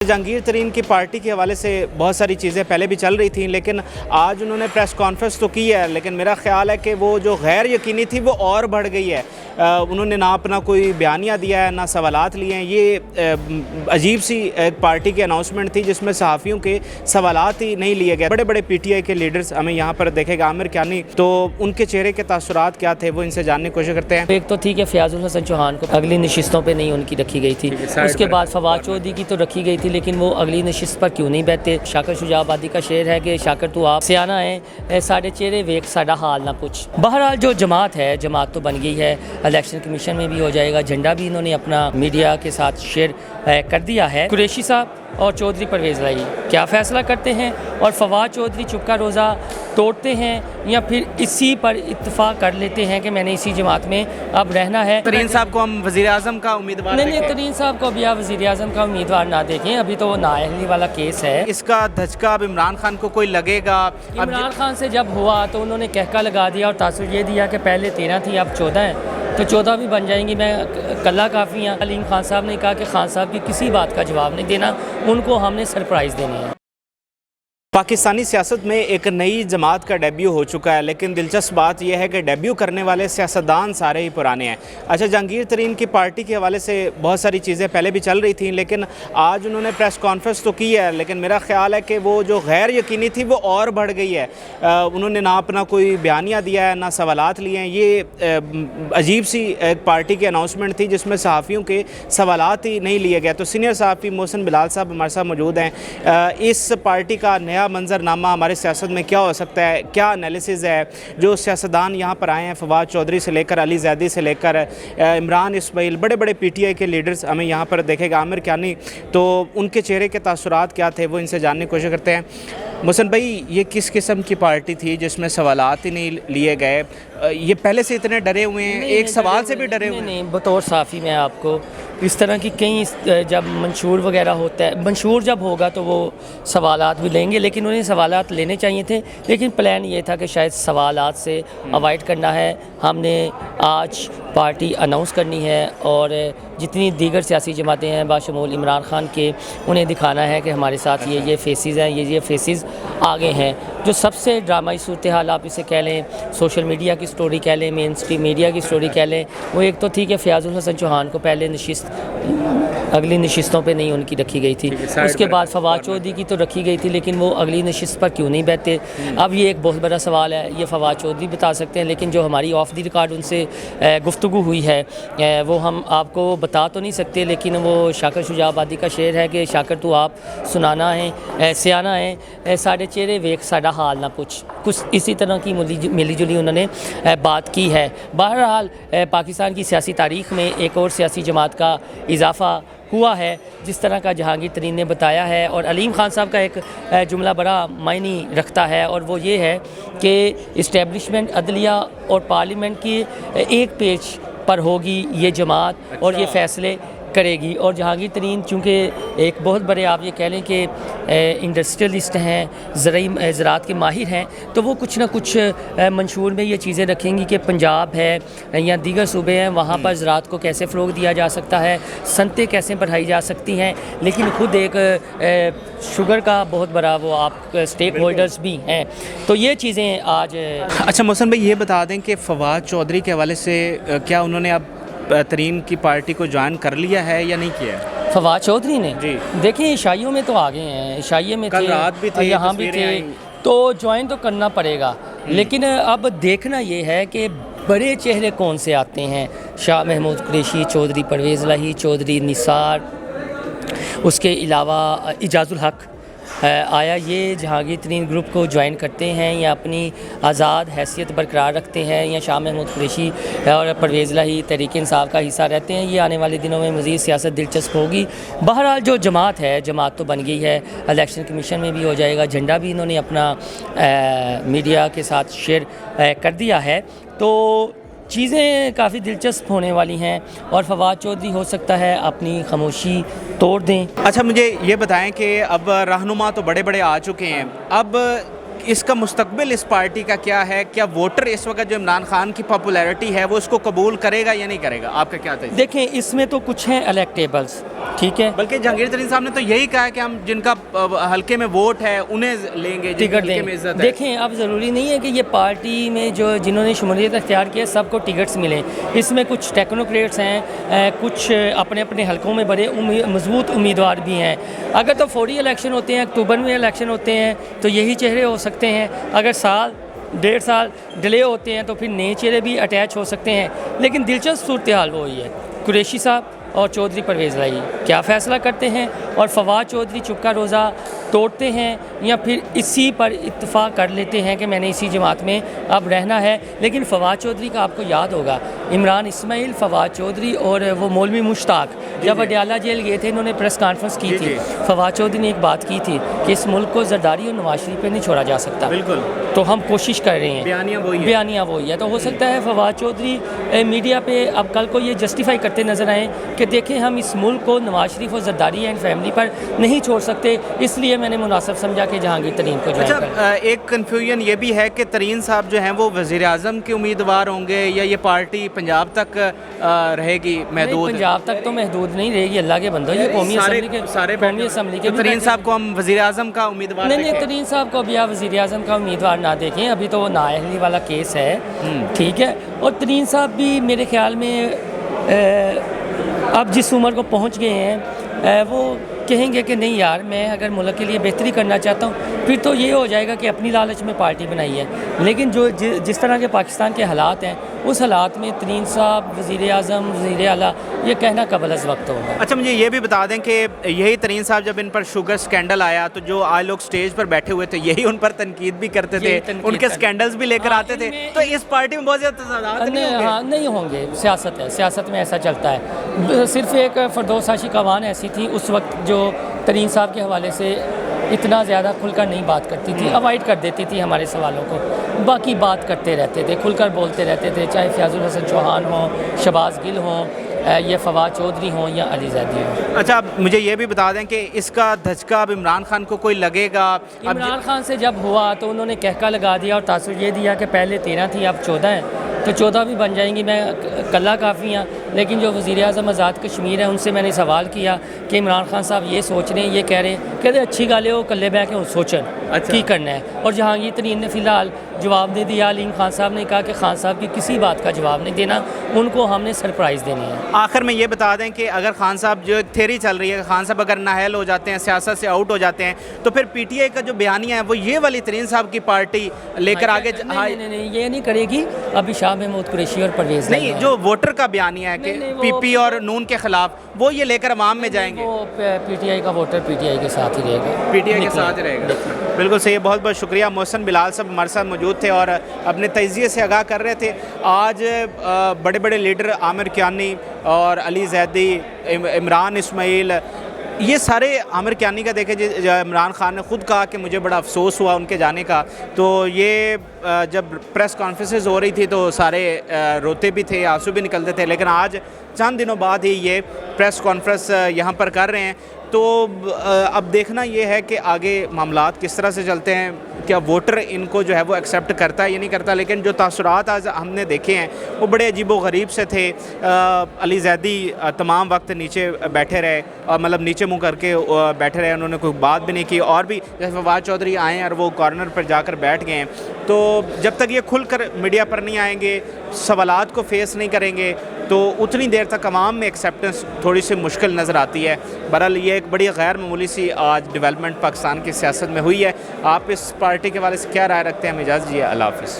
जहांगीर तरीन की पार्टी के हवाले से बहुत सारी चीज़ें पहले भी चल रही थी, लेकिन आज उन्होंने प्रेस कॉन्फ्रेंस तो की है, लेकिन मेरा ख्याल है कि वो जो गैर यकीनी थी वो और बढ़ गई है। उन्होंने ना अपना कोई बयानिया दिया है, ना सवालात लिए हैं। ये अजीब सी एक पार्टी की अनाउंसमेंट थी जिसमें सहाफ़ियों के सवालात ही नहीं लिए गए। बड़े बड़े PTI के लीडर्स हमें यहाँ पर देखेगा, आमिर कियानी, तो उनके चेहरे के तासुरात क्या थे वो इनसे जानने की कोशिश करते हैं। एक तो ठीक है, फयाजुल हसन चौहान को अगली नशिस्तों पे नहीं उनकी रखी गई थी, उसके बाद फवाद चौधरी की तो रखी गई थी, लेकिन वो अगली नशिस्त पर क्यों नहीं बैठते। शाकर शुजा आबादी का शेर है कि शाकर तू आप सियाना है, साढ़े चेहरे वेख साड़ा हाल ना पूछ। बहरहाल जो जमात है, जमात तो बन गई है, इलेक्शन कमीशन में भी हो जाएगा, झंडा भी इन्होंने अपना मीडिया के साथ शेयर कर दिया है। कुरैशी साहब और चौधरी परवेज़ लाई क्या फ़ैसला करते हैं, और फवाद चौधरी चुपका रोज़ा तोड़ते हैं या फिर इसी पर इत्तेफाक कर लेते हैं कि मैंने इसी जमात में अब रहना है। तरीन साहब को हम वज़ीर आज़म का उम्मीदवार नहीं, तरीन साहब को अभी आप वज़ीर आज़म का उम्मीदवार ना देखें, अभी तो वो नाअहली वाला केस है। इसका धचका अब इमरान खान को कोई लगेगा? इमरान खान से जब हुआ तो उन्होंने कहका लगा दिया और तासुर ये दिया कि पहले 13 थी अब 14 है, तो 14 भी बन जाएंगी। मैं कल्ला काफ़ी हैं। अलीम खान साहब ने कहा कि खान साहब की किसी बात का जवाब नहीं देना, उनको हमने सरप्राइज़ देनी है। पाकिस्तानी सियासत में एक नई जमात का डेब्यू हो चुका है, लेकिन दिलचस्प बात यह है कि डेब्यू करने वाले सियासतदान सारे ही पुराने हैं। अच्छा, जहांगीर तरीन की पार्टी के हवाले से बहुत सारी चीज़ें पहले भी चल रही थी, लेकिन आज उन्होंने प्रेस कॉन्फ्रेंस तो की है, लेकिन मेरा ख्याल है कि वो जो गैर यकीनी थी वो और बढ़ गई है। उन्होंने ना अपना कोई बयानिया दिया है, ना सवालात लिए हैं। ये अजीब सी एक पार्टी की अनाउंसमेंट थी जिसमें सहाफ़ियों के सवालात ही नहीं लिए गए। तो सीनियर सहाफ़ी मोहसिन बिलाल साहब हमारे साथ मौजूद हैं। इस पार्टी का नया मंजरनामा हमारे सियासत में क्या हो सकता है, क्या एनालिसिस है? जो सियासतदान यहाँ पर आए हैं, फवाद चौधरी से लेकर अली ज़ैदी से लेकर इमरान इस्माइल, बड़े बड़े PTI के लीडर्स हमें यहाँ पर देखेगा, आमिर कियानी, तो उनके चेहरे के तासुरात क्या थे वो इनसे जानने की कोशिश करते हैं। मोहसिन भाई, ये किस किस्म की पार्टी थी जिसमें सवालात ही नहीं लिए गए? ये पहले से इतने डरे हुए हैं, एक सवाल से भी डरे हुए हैं? नहीं, बतौर साफ़ी मैं आपको इस तरह की कई, जब मंशूर वगैरह होता है, मंशूर जब होगा तो वो सवालात भी लेंगे, लेकिन उन्हें सवालात लेने चाहिए थे, लेकिन प्लान ये था कि शायद सवालात से अवॉइड करना है। हमने आज पार्टी अनाउंस करनी है और जितनी दीगर सियासी जमातें हैं बाशमूल इमरान खान के, उन्हें दिखाना है कि हमारे साथ ये फेसेस हैं, ये फेसेस आगे हैं। जो सबसे ड्रामाई सूरत हाल आप इसे कह लें, सोशल मीडिया की स्टोरी कह लें, मेन स्ट्रीम मीडिया की स्टोरी कह लें, वो एक तो ठीक है, फयाजुल हसन चौहान को पहले अगली नशिस्तों पे नहीं उनकी रखी गई थी, उसके बाद फवाद चौधरी की तो रखी गई थी, लेकिन वो अगली नशिस्त पर क्यों नहीं बैठते। अब ये एक बहुत बड़ा सवाल है, ये फवाद चौधरी बता सकते हैं, लेकिन जो हमारी ऑफ द रिकॉर्ड उनसे गुफ्तगू हुई है वो हम आपको बता तो नहीं सकते, लेकिन वो शाकर शुजा आबादी का शेर है कि शाकर तू आप सुनाना है, सियाना है, साढ़े चेहरे वेख साड़ा हाल ना पूछ। कुछ इसी तरह की मिली जुली उन्होंने बात की है। बहरहाल पाकिस्तान की सियासी तारीख़ में एक और सियासी जमात का इजाफ़ा हुआ है, जिस तरह का जहांगीर तरीन ने बताया है, और अलीम खान साहब का एक जुमला बड़ा मायने रखता है, और वो ये है कि इस्टेब्लिशमेंट, अदलिया और पार्लियामेंट की एक पेज पर होगी ये जमात और ये फ़ैसले करेगी। और जहांगीर तरीन चूँकि एक बहुत बड़े, आप ये कह लें कि इंडस्ट्रियलिस्ट हैं, ज़राअत के माहिर हैं, तो वो कुछ ना कुछ मंशूर में ये चीज़ें रखेंगी कि पंजाब है या दीगर सूबे हैं, वहाँ पर ज़राअत को कैसे फ़रोग़ दिया जा सकता है, सनतें कैसे बढ़ाई जा सकती हैं, लेकिन ख़ुद एक शुगर का बहुत बड़ा वो आप स्टेक होल्डर्स भी हैं। तो ये चीज़ें आज अच्छा मोहसिन भाई, ये बता दें कि फवाद चौधरी के हवाले से क्या उन्होंने अब तरीन की पार्टी को ज्वाइन कर लिया है या नहीं किया है? फवाद चौधरी ने जी, देखिए ईशाइयों में तो आगे हैं, ईशाइये में कल रात भी थे, यहाँ भी थे, तो ज्वाइन तो करना पड़ेगा। लेकिन अब देखना ये है कि बड़े चेहरे कौन से आते हैं। शाह महमूद कुरैशी, चौधरी परवेज़ लाई, चौधरी निसार, उसके अलावा इजाज़ुल हक आया ये जहांगीर तरीन ग्रुप को ज्वाइन करते हैं या अपनी आज़ाद हैसियत बरकरार रखते हैं, या शाह महमूद कुरैशी और परवेज़ लाही तहरीक इंसाफ का हिस्सा रहते हैं। ये आने वाले दिनों में मज़ीद सियासत दिलचस्प होगी। बहरहाल जो जमात है, जमात तो बन गई है, इलेक्शन कमीशन में भी हो जाएगा, झंडा भी इन्होंने अपना मीडिया के साथ शेयर कर दिया है, तो चीज़ें काफ़ी दिलचस्प होने वाली हैं और फवाद चौधरी हो सकता है अपनी खामोशी तोड़ दें। अच्छा, मुझे ये बताएं कि अब रहनुमा तो बड़े बड़े आ चुके हैं, अब इसका मुस्तकबिल इस पार्टी का क्या है? क्या वोटर इस वक्त जो इमरान खान की पॉपुलैरिटी है वो इसको कबूल करेगा या नहीं करेगा? आपका क्या तजर्बा? देखें, इसमें तो कुछ हैं इलेक्टेबल्स, ठीक है, बल्कि जहांगीर तरीन साहब ने तो यही कहा है कि हम जिनका हल्के में वोट है उन्हें लेंगे, जिनके टिकट हल्के में देंगे। इज्जत है। देखें, अब ज़रूरी नहीं है कि ये पार्टी में जो जिन्होंने शमूलियत अख्तियार की है सबको टिकट्स मिले। इसमें कुछ टेक्नोक्रेट्स हैं, कुछ अपने अपने हलकों में बड़े मजबूत उम्मीदवार भी हैं। अगर तो फौरी इलेक्शन होते हैं, अक्टूबर में इलेक्शन होते हैं, तो यही चेहरे हो सकते हैं। अगर साल 1.5 साल डिले होते हैं तो फिर नए चेहरे भी अटैच हो सकते हैं। लेकिन दिलचस्प सूरत हाल वो ही है, कुरैशी साहब और चौधरी परवेज़ लाई क्या फ़ैसला करते हैं, और फवाद चौधरी चुपका रोज़ा तोड़ते हैं या फिर इसी पर इत्तेफाक कर लेते हैं कि मैंने इसी जमात में अब रहना है। लेकिन फवाद चौधरी का आपको याद होगा, इमरान इस्माइल, फवाद चौधरी और वो मौलवी मुश्ताक जब अडयाला जेल गए थे, इन्होंने प्रेस कॉन्फ्रेंस की थी। फवाद चौधरी ने एक बात की थी कि इस मुल्क को जरदारी और नवाज शरीफ पे नहीं छोड़ा जा सकता। बिल्कुल। तो हम कोशिश कर रहे हैं, बयानिया वही है। तो हो सकता है फवाद चौधरी मीडिया पे अब कल को ये जस्टिफाई करते नजर आए कि देखें, हम इस मुल्क को नवाज शरीफ और जरदारी एंड फैमिली पर नहीं छोड़ सकते, इसलिए मैंने मुनासिब समझा कि जहांगीर तरीन को ज्वाइन करें। अच्छा, एक कन्फ्यूजन ये भी है कि तरीन साहब जो हैं वो वज़ीर आज़म के उम्मीदवार होंगे या ये पार्टी पंजाब तक रहेगी महदूद? पंजाब तक तो महदूद नहीं रहेगी, अल्लाह के बंदो, ये कौमी असम्बली के तरीन साहब को हम वज़ीर आज़म का उम्मीदवार नहीं, तरीन साहब को अभी आप वज़ीर आज़म का उम्मीदवार ना देखें, अभी तो वो नाअहली वाला केस है, ठीक है। और तरीन साहब भी मेरे ख्याल में अब जिस उम्र को पहुंच गए हैं, वो कहेंगे कि नहीं यार, मैं अगर मुल्क के लिए बेहतरी करना चाहता हूँ, फिर तो ये हो जाएगा कि अपनी लालच में पार्टी बनाई है। लेकिन जो जिस तरह के पाकिस्तान के हालात हैं, उस हालात में तरीन साहब वज़ीर आज़म, वज़ीर आला, ये कहना कबल अज़ वक्त होगा। अच्छा, मुझे ये भी बता दें कि यही तरीन साहब जब इन पर शुगर स्कैंडल आया तो जो आज लोग स्टेज पर बैठे हुए थे यही उन पर तनकीद भी करते थे, उनके स्कैंडल्स भी लेकर आते थे। तो इस पार्टी में बहुत ज़्यादा तज़ादात नहीं होंगे? हाँ, नहीं होंगे। सियासत है, सियासत में ऐसा चलता है। सिर्फ एक फरदौस आशिक अवान ऐसी थी उस वक्त जो तरीन साहब के हवाले से इतना ज़्यादा खुलकर नहीं बात करती थी, अवॉइड कर देती थी हमारे सवालों को, बाकी बात करते रहते थे, खुलकर बोलते रहते थे, चाहे फ़याज़ुल हसन चौहान हो, शहबाज गिल हों, ये फवाद चौधरी हों या अली ज़ैदी हों। अच्छा, मुझे ये भी बता दें कि इसका धचका अब इमरान खान को कोई लगेगा? इमरान खान से जब हुआ तो उन्होंने कहका लगा दिया और तासुर ये दिया कि पहले 13 थी, अब 14 हैं, तो 14 भी बन जाएंगी। मैं कल्ला काफ़ी हैं। लेकिन जो वज़ीर आज़म आज़ाद कश्मीर है, उनसे मैंने सवाल किया कि इमरान खान साहब ये सोच रहे हैं, ये कह रहे हैं, कहते अच्छी गल है, वो कल्ले बह के सोचन की करना है। और जहांगीर तरीन ने फ़िलहाल जवाब दे दिया। अलीम खान साहब ने कहा कि खान साहब की किसी बात का जवाब नहीं देना, उनको हमने सरप्राइज़ देनी है। आखिर में ये बता दें कि अगर खान साहब, जो थेरी चल रही है, खान साहब अगर नाअहल हो जाते हैं, सियासत से आउट हो जाते हैं, तो फिर पीटीआई का जो बयानिया है वो ये वाली तरीन साहब की पार्टी लेकर आगे नहीं, ये नहीं करेगी। अभी शाह महमूद कुरैशी और परवेज़ नहीं, जो वोटर का बयानिया है कि पीपी और नून के खिलाफ, वो ये लेकर अवाम में जाएंगे। वो पीटीआई का वोटर पीटीआई के साथ ही रहेगा, पीटीआई के साथ ही रहेगा। बिल्कुल सही, बहुत बहुत शुक्रिया। मोहसिन बिलाल साहब हमारे साथ मौजूद थे और अपने तजिए से आगाह कर रहे थे। आज बड़े बड़े लीडर आमिर कियानी और अली ज़ैदी, इमरान इस्माइल, ये सारे, आमिर कियानी का देखे, इमरान खान ने ख़ुद कहा कि मुझे बड़ा अफसोस हुआ उनके जाने का। तो ये जब प्रेस कॉन्फ्रेंसेस हो रही थी तो सारे रोते भी थे, आंसू भी निकलते थे। लेकिन आज चंद दिनों बाद ही ये प्रेस कॉन्फ्रेंस यहाँ पर कर रहे हैं। तो अब देखना ये है कि आगे मामलात किस तरह से चलते हैं, क्या वोटर इनको जो है वो एक्सेप्ट करता है या नहीं करता। लेकिन जो तासुरात आज हमने देखे हैं वो बड़े अजीब व गरीब से थे। अली ज़ैदी तमाम वक्त नीचे बैठे रहे, और मतलब नीचे मुँह करके बैठे रहे, उन्होंने कोई बात भी नहीं की। और भी जैसे फवाद चौधरी आए और वो कॉर्नर पर जाकर बैठ गए हैं। तो जब तक ये खुलकर मीडिया पर नहीं आएंगे, सवालात को फेस नहीं करेंगे, तो उतनी देर तक अवाम में एक्सेप्टेंस थोड़ी सी मुश्किल नज़र आती है। बहरहाल ये एक बड़ी गैर मामूली सी आज डेवलपमेंट पाकिस्तान की सियासत में हुई है। आप इस पार्टी के हवाले से क्या राय रखते हैं? हमें इजाज़त दीजिए। अल्लाह हाफ़िज़।